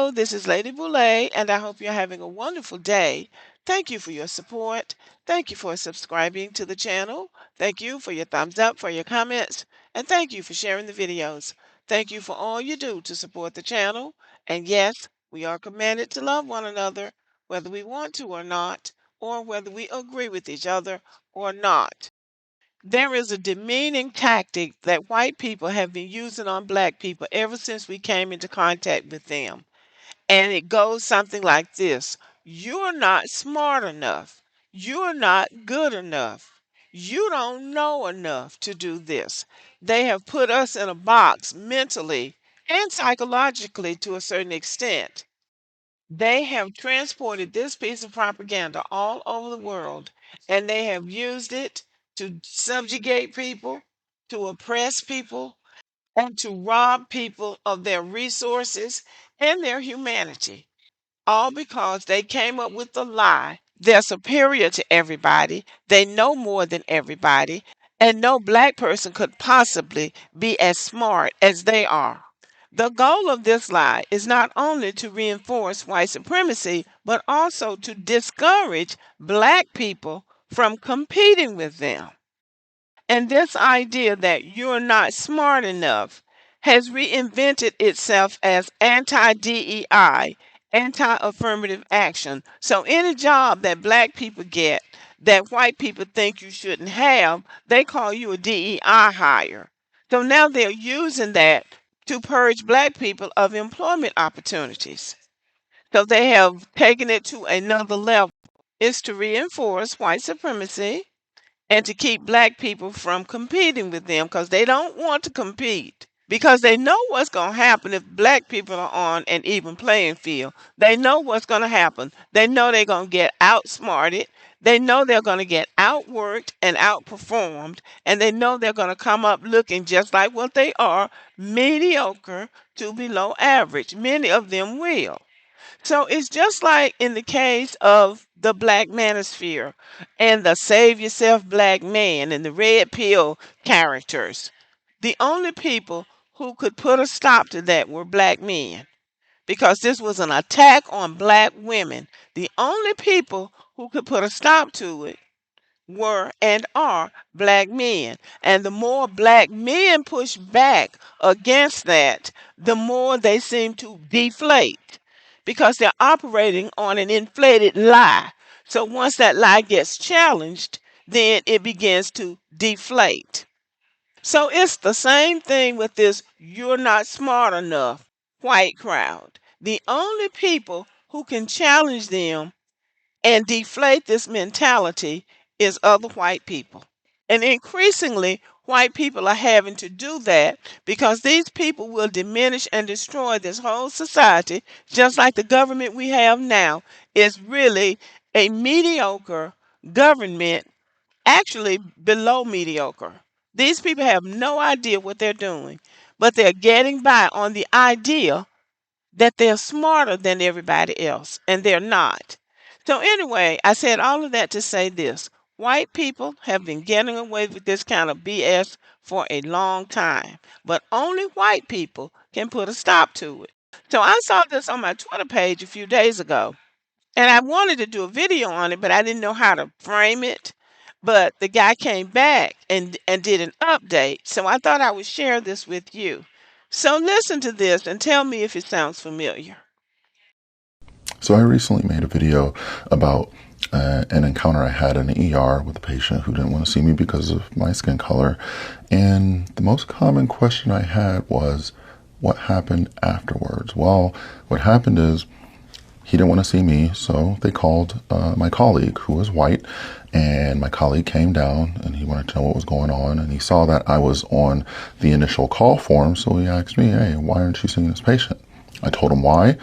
Hello, this is Lady Boulay, and I hope you're having a wonderful day. Thank you for your support. Thank you for subscribing to the channel. Thank you for your thumbs up, for your comments, and thank you for sharing the videos. Thank you for all you do to support the channel. And yes, we are commanded to love one another, whether we want to or not, or whether we agree with each other or not. There is a demeaning tactic that white people have been using on black people ever since we came into contact with them. And it goes something like this: You're not smart enough. You're not good enough. You don't know enough to do this. They have put us in a box mentally and psychologically to a certain extent. They have transported this piece of propaganda all over the world, and they have used it to subjugate people, to oppress people, and to rob people of their resources and their humanity, all because they came up with the lie they're superior to everybody, they know more than everybody, and no black person could possibly be as smart as they are. The goal of this lie is not only to reinforce white supremacy, but also to discourage black people from competing with them. And this idea that you're not smart enough has reinvented itself as anti DEI, anti affirmative action. So, any job that black people get that white people think you shouldn't have, they call you a DEI hire. So now they're using that to purge black people of employment opportunities. So they have taken it to another level. It's to reinforce white supremacy and to keep black people from competing with them because they don't want to compete, because they know what's going to happen if black people are on an even playing field. They know what's going to happen. They know they're going to get outsmarted. They know they're going to get outworked and outperformed, and they know they're going to come up looking just like what they are, mediocre to below average. Many of them will. So it's just like in the case of the Black Manosphere and the Save Yourself Black Man and the Red Pill characters. The only people who could put a stop to that were black men, because this was an attack on black women. The only people who could put a stop to it were and are black men. And the more black men push back against that, the more they seem to deflate, because they're operating on an inflated lie. So once that lie gets challenged, then it begins to deflate. So it's the same thing with this you're not smart enough white crowd. The only people who can challenge them and deflate this mentality is other white people. And increasingly, white people are having to do that because these people will diminish and destroy this whole society, just like the government we have now is really a mediocre government, actually below mediocre. These people have no idea what they're doing, but they're getting by on the idea that they're smarter than everybody else, and they're not. So, anyway, I said all of that to say this: white people have been getting away with this kind of BS for a long time, but only white people can put a stop to it. So, I saw this on my Twitter page a few days ago, and I wanted to do a video on it, but I didn't know how to frame it. But the guy came back and did an update, so I thought I would share this with you. So listen to this and tell me if it sounds familiar. So I recently made a video about an encounter I had in an ER with a patient who didn't want to see me because of my skin color. And the most common question I had was, what happened afterwards? Well, what happened is he didn't want to see me, so they called my colleague, who was white, and my colleague came down and he wanted to know what was going on, and he saw that I was on the initial call form, so he asked me, hey, why aren't you seeing this patient? I told him why,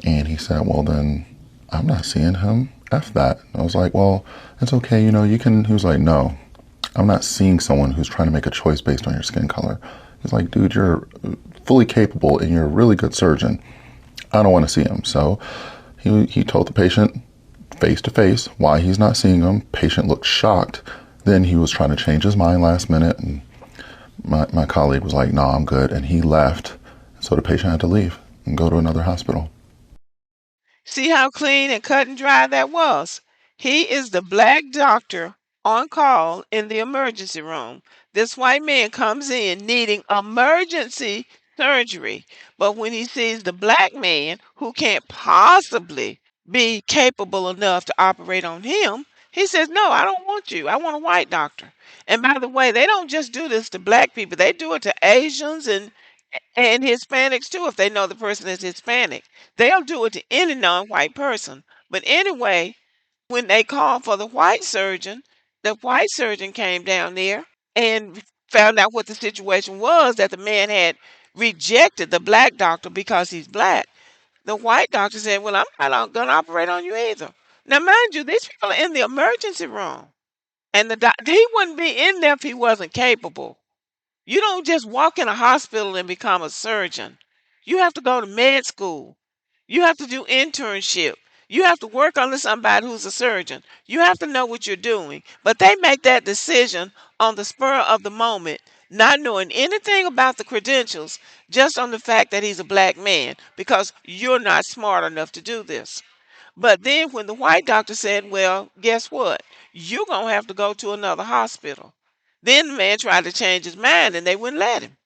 and he said, well, then I'm not seeing him. F that. I was like, well, it's okay, you can. He was like, no, I'm not seeing someone who's trying to make a choice based on your skin color. He's like, dude, you're fully capable and you're a really good surgeon. I don't want to see him. So he told the patient face to face why he's not seeing him. Patient looked shocked. Then he was trying to change his mind last minute, and my colleague was like, no, I'm good. And he left. So the patient had to leave and go to another hospital. See how clean and cut and dry that was? He is the black doctor on call in the emergency room. This white man comes in needing emergency surgery. But when he sees the black man who can't possibly be capable enough to operate on him, he says, "No, I don't want you. I want a white doctor." And by the way, they don't just do this to black people, they do it to Asians and Hispanics too, if they know the person is Hispanic. They'll do it to any non-white person. But anyway, when they called for the white surgeon came down there and found out what the situation was, that the man had rejected the black doctor because he's black. The white doctor said, "Well, I'm not going to operate on you either." Now, mind you, these people are in the emergency room, and he wouldn't be in there if he wasn't capable. You don't just walk in a hospital and become a surgeon. You have to go to med school. You have to do internship. You have to work under somebody who's a surgeon. You have to know what you're doing. But they make that decision on the spur of the moment, not knowing anything about the credentials, just on the fact that he's a black man, because you're not smart enough to do this. But then when the white doctor said, "Well, guess what? You're going to have to go to another hospital." Then the man tried to change his mind and they wouldn't let him.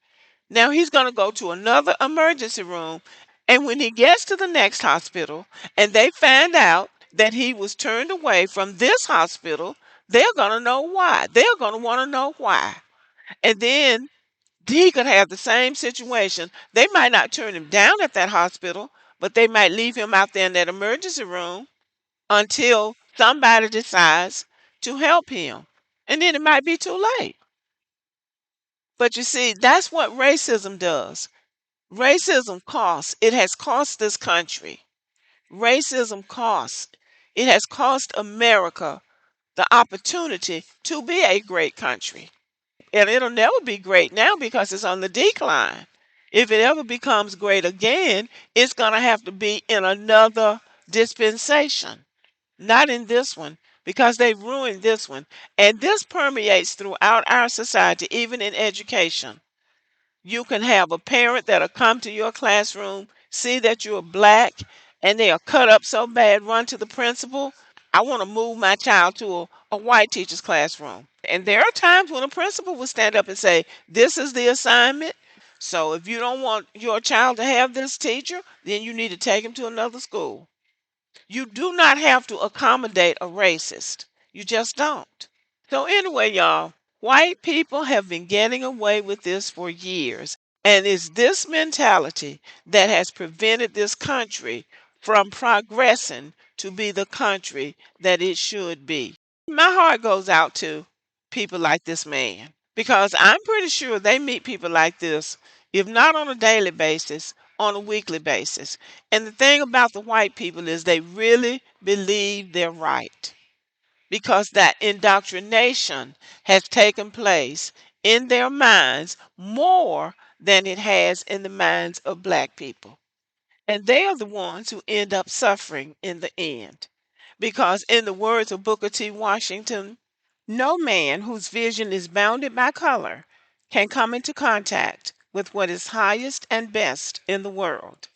Now he's going to go to another emergency room. And when he gets to the next hospital and they find out that he was turned away from this hospital, they're going to know why. They're going to want to know why. And then he could have the same situation. They might not turn him down at that hospital, but they might leave him out there in that emergency room until somebody decides to help him. And then it might be too late. But you see, that's what racism does. Racism costs. It has cost this country. Racism costs. It has cost America the opportunity to be a great country. And it'll never be great now because it's on the decline. If it ever becomes great again, it's going to have to be in another dispensation, not in this one, because they ruined this one. And this permeates throughout our society, even in education. You can have a parent that'll come to your classroom, see that you're black, and they'll cut up so bad, run to the principal. "I want to move my child to a white teacher's classroom." And there are times when a principal will stand up and say, "This is the assignment. So if you don't want your child to have this teacher, then you need to take him to another school." You do not have to accommodate a racist. You just don't. So anyway, y'all, white people have been getting away with this for years. And it's this mentality that has prevented this country from progressing to be the country that it should be. My heart goes out to people like this man because I'm pretty sure they meet people like this, if not on a daily basis, on a weekly basis. And the thing about the white people is they really believe they're right because that indoctrination has taken place in their minds more than it has in the minds of black people. And they are the ones who end up suffering in the end. Because, in the words of Booker T. Washington, "No man whose vision is bounded by color can come into contact with what is highest and best in the world."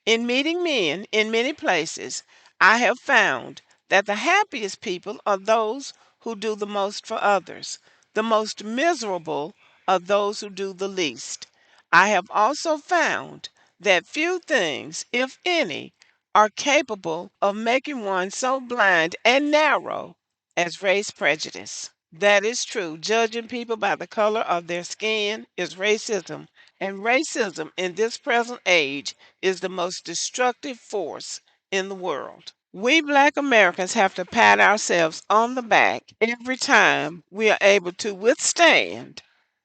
In meeting men in many places, I have found that the happiest people are those who do the most for others. The most miserable are those who do the least. I have also found that few things, if any, are capable of making one so blind and narrow as race prejudice. That is true. Judging people by the color of their skin is racism, and racism in this present age is the most destructive force in the world. We black Americans have to pat ourselves on the back every time we are able to withstand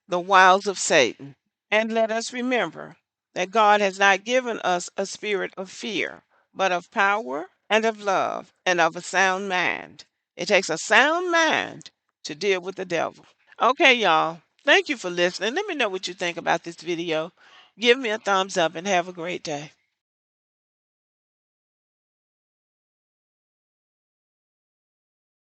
the wiles of Satan. And let us remember that God has not given us a spirit of fear, but of power and of love and of a sound mind. It takes a sound mind to deal with the devil. Okay, y'all. Thank you for listening. Let me know what you think about this video. Give me a thumbs up and have a great day.